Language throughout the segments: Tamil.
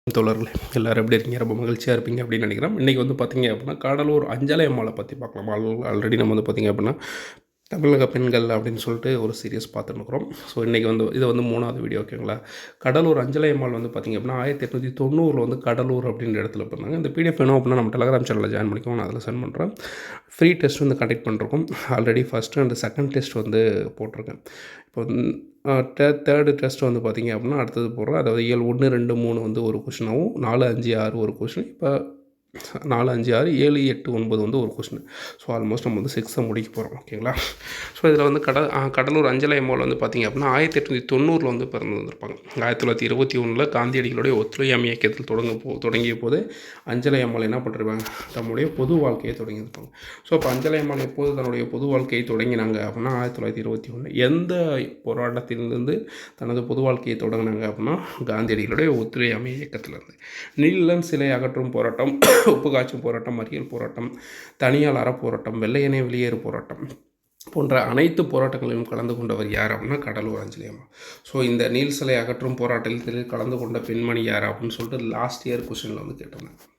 தோழர்களே எல்லோரும் எப்படி இருக்கீங்க? ரொம்ப மகிழ்ச்சியாக இருப்பீங்க அப்படின்னு நினைக்கிறேன். இன்றைக்கி வந்து பார்த்திங்க அப்படின்னா கடலூர் அஞ்சலை அம்மாளை பற்றி பார்க்கலாம். ஆல்ரெடி நம்ம வந்து பார்த்திங்க அப்படின்னா தமிழக பெண்கள் அப்படின்னு சொல்லிட்டு ஒரு சீரியஸ் பார்த்துருக்குறோம். ஸோ இன்றைக்கி வந்து இது வந்து 3வது வீடியோ, ஓகேங்களா? கடலூர் அஞ்சலை அம்மாள் வந்து பார்த்திங்க அப்படின்னா 1890 வந்து கடலூர் அப்படின்ற இடத்துல பிறந்தாங்க. இந்த பிடிஎஃப் வேணும் அப்படின்னா நம்ம டெலகிராம் சேனலில் ஜாயின் பண்ணிக்கோங்க, நான் அதில் சென்ட் பண்ணுறேன். ஃப்ரீ டெஸ்ட் வந்து கண்டக்ட் பண்ணிருக்கோம். Already first and second test வந்து போட்டிருக்கேன். இப்போ தேர்டு டெஸ்ட் வந்து பார்த்திங்க அப்படின்னா அடுத்தது போடுறோம். அதாவது இயல் 1, 2, 3 வந்து ஒரு கொஷினாகவும் 4, 5, 6 ஒரு கொஷின். இப்போ 4, 5, 6, 7, 8, 9 வந்து ஒரு கொஸ்டின். ஸோ ஆல்மோஸ்ட் நம்ம வந்து 6 முடிக்க போகிறோம், ஓகேங்களா? ஸோ இதில் வந்து கடலூர் அஞ்சலை அம்மாள் வந்து பார்த்திங்க அப்படின்னா 1890 வந்து பிறந்து வந்திருப்பாங்க. 1921 காந்தியடிகளுடைய ஒத்துழையாமை இயக்கத்தில் தொடங்கிய போது அஞ்சலை அம்மாள் என்ன பண்ணிருப்பாங்க, தம்முடைய பொது வாழ்க்கையை தொடங்கியிருப்பாங்க. ஸோ அப்போ அஞ்சலை அம்மாள் எப்போது தன்னுடைய பொது வாழ்க்கையை தொடங்கினாங்க அப்படின்னா 1921. எந்த போராட்டத்திலிருந்து தனது பொது வாழ்க்கையை தொடங்கினாங்க அப்படின்னா காந்தியடிகளுடைய ஒத்துழையாமை இயக்கத்திலிருந்து. நீலன் சிலை அகற்றும் போராட்டம், உப்பு காய்ச்சும் போராட்டம், மறியல் போராட்டம், தனியால் அறப்போராட்டம், வெள்ளையனே வெளியேறு போராட்டம் போன்ற அனைத்து போராட்டங்களிலும் கலந்து கொண்டவர் யார் அப்படின்னா கடலூர் அஞ்சலை அம்மா. ஸோ இந்த நீல் சிலை அகற்றும் போராட்டத்தில் கலந்து கொண்ட பெண்மணி யார் அப்படின்னு சொல்லிட்டு லாஸ்ட் இயர் கொஸ்டினில் வந்து கேட்டிருந்தாங்க,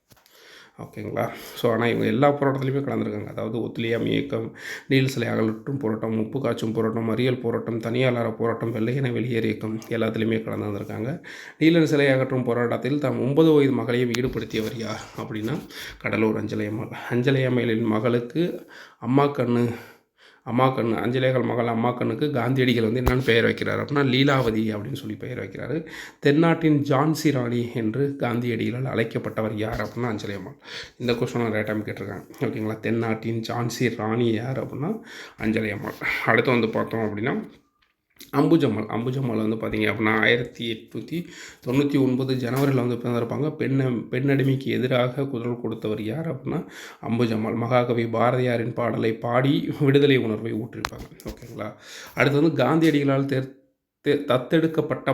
ஓகேங்களா? ஸோ ஆனால் இவங்க எல்லா போராட்டத்துலையுமே கலந்துருக்காங்க. அதாவது ஒத்துழையாமை இயக்கம், நீல் சிலை அகற்றும் போராட்டம், உப்பு காய்ச்சும் போராட்டம், மறியல் போராட்டம், தனியாளர போராட்டம், வெள்ளையன வெளியேறு இயக்கம் எல்லாத்துலேயுமே கலந்து வந்திருக்காங்க. நீலன் சிலை அகற்றும் போராட்டத்தில் தாம் 9 வயது மகளையும் ஈடுபடுத்தியவர் யார் அப்படின்னா கடலூர் அஞ்சலை அம்மாள். அஞ்சலை அம்மைகளின் மகளுக்கு அம்மா கண்ணு அஞ்சலேகள் மகள் அம்மா கண்ணுக்கு காந்தியடிகள் வந்து என்னென்னு பெயர் வைக்கிறார் அப்படின்னா லீலாவதி அப்படின்னு சொல்லி பெயர் வைக்கிறாரு. தென்னாட்டின் ஜான்சி ராணி என்று காந்தியடிகளால் அழைக்கப்பட்டவர் யார் அப்படின்னா அஞ்சலை அம்மாள். இந்த கொஸ்டின் நிறைய டைம் கேட்டிருக்காங்க, ஓகேங்களா? தென்னாட்டின் ஜான்சி ராணி யார் அப்படின்னா அஞ்சலை அம்மாள். அடுத்து வந்து பார்த்தோம் அப்படின்னா அம்புஜம்மாள் வந்து பார்த்திங்க அப்படின்னா 1899 ஜனவரியில் வந்து பிறந்திருப்பாங்க. பெண்ணடிமைக்கு எதிராக குரல் கொடுத்தவர் யார் அப்படின்னா அம்புஜம்மாள். மகாகவி பாரதியாரின் பாடலை பாடி விடுதலை உணர்வை ஊற்றிருப்பாங்க, ஓகேங்களா? அடுத்து வந்து காந்தியடிகளால் தத்தெடுக்கப்பட்ட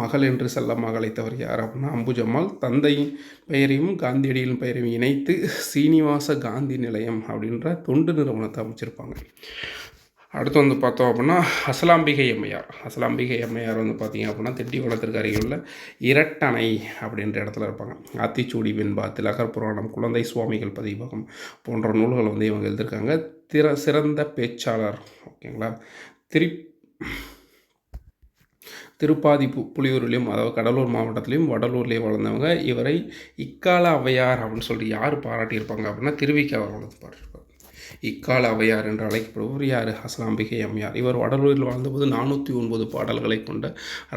மகள் என்று செல்லமாக அழைத்தவர் யார் அப்படின்னா அம்புஜம்மாள். தந்தையின் பெயரையும் காந்தியடிகளின் பெயரையும் இணைத்து சீனிவாச காந்தி நிலையம் அப்படின்ற தொண்டு நிறுவனத்தை அமைச்சிருப்பாங்க. அடுத்து வந்து பார்த்தோம் அப்படின்னா அசலாம்பிகை அம்மையார் வந்து பார்த்திங்க அப்படின்னா திண்டிவனத்திற்கு அருகிலுள்ள இரட்டணை அப்படின்ற இடத்துல இருப்பாங்க. ஆத்திச்சூடி வெண்பா, திலகர் புராணம், குழந்தை சுவாமிகள் பதிவகம் போன்ற நூல்களை வந்து இவங்க எழுதியிருக்காங்க. சிறந்த பேச்சாளர், ஓகேங்களா? திருப்பாதி புலியூரிலையும், அதாவது கடலூர் மாவட்டத்திலையும் வடலூர்லேயும் வளர்ந்தவங்க. இவரை இக்கால ஔவையார் அப்படின்னு சொல்லி யார் பாராட்டியிருப்பாங்க அப்படின்னா திருவிக அவர்கள் வந்து பாராட்டியிருப்பாங்க. இக்கால ஔவையார் என்று அழைக்கப்படுபவர் யார்? அசலாம்பிகை அம்மையார். இவர் வடலூரில் வாழ்ந்தபோது 409 பாடல்களை கொண்ட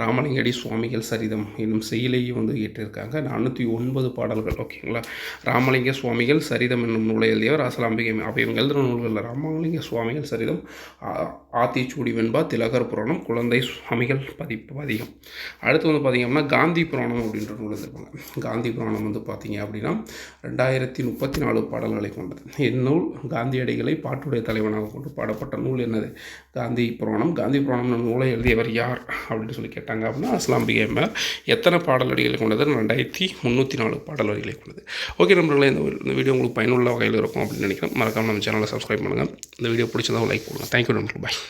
ராமலிங்கடி சுவாமிகள் சரிதம் என்னும் செயலையும் வந்து ஏற்றிருக்காங்க. 409 பாடல்கள், ஓகேங்களா? ராமலிங்க சுவாமிகள் சரிதம் என்னும் நூலை எழுதியவர் அசலாம்பிகை. அப்போ இவங்க எழுதுகிற நூல்களில் ராமலிங்க சுவாமிகள் சரிதம், ஆத்திச்சூடி வெண்பா, திலகர் புராணம், குழந்தை சுவாமிகள் பதிகம். அடுத்து வந்து பார்த்திங்க அப்படின்னா காந்தி புராணம் அப்படின்ற நூல் எழுதியிருப்பாங்க. காந்தி புராணம் வந்து பார்த்திங்க அப்படின்னா 2034 பாடல்களை கொண்டது. இந்நூல் காந்தியடிகளை பாட்டுடைய தலைவனாக கொண்டு பாடப்பட்ட நூல் என்னது? காந்தி புராணம். காந்தி புராணம் நூலை எழுதியவர் யார் அப்படின்னு சொல்லி கேட்டாங்க அப்படின்னா அசலாம்பிகை அம்மையார். எத்தனை பாடலடிகளை கொண்டது? 2304 பாடலடிகளை கொண்டது. ஓகே நண்பர்களே, இந்த வீடியோ உங்களுக்கு பயனுள்ள வகையில் இருக்கும் அப்படின்னு நினைக்கிறேன். மறக்காமல் நம்ம சேனலை சப்ஸ்கிரைப் பண்ணுங்கள். இந்த வீடியோ பிடிச்சதாக லைக் பண்ணுங்கள். தேங்க்யூ நண்பர்கள், பாய்.